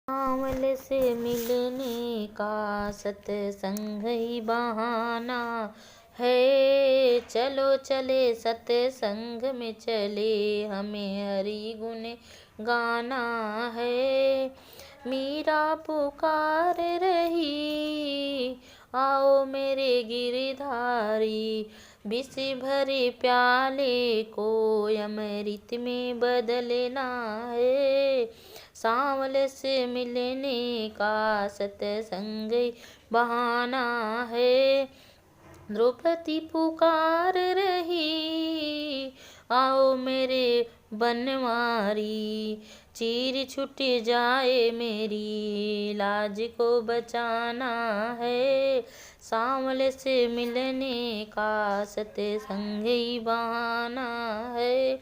सांवल से मिलने का सत्संग ही बहाना है। चलो चले सत्संग में चले, हमें हरि गुण गाना है। मीरा पुकार रही, आओ मेरे गिरधारी, विष भरे प्याले को अमृत में बदलना है। सांवल से मिलने का सत्संग बहाना है। द्रौपदी पुकार रही, आओ मेरे बनवारी, चीर छूट जाए मेरी लाज को बचाना है। सांवल से मिलने का सत्संग बहाना है।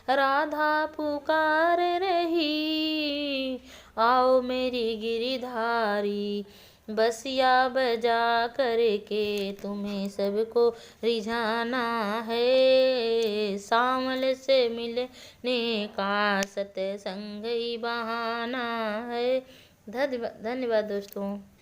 राधा पुकार रही, आओ मेरी गिरधारी, बसिया बजा करके तुम्हें सबको रिझाना है। सांवल से मिलने का सत्संग बहाना है। धन्यवाद दोस्तों।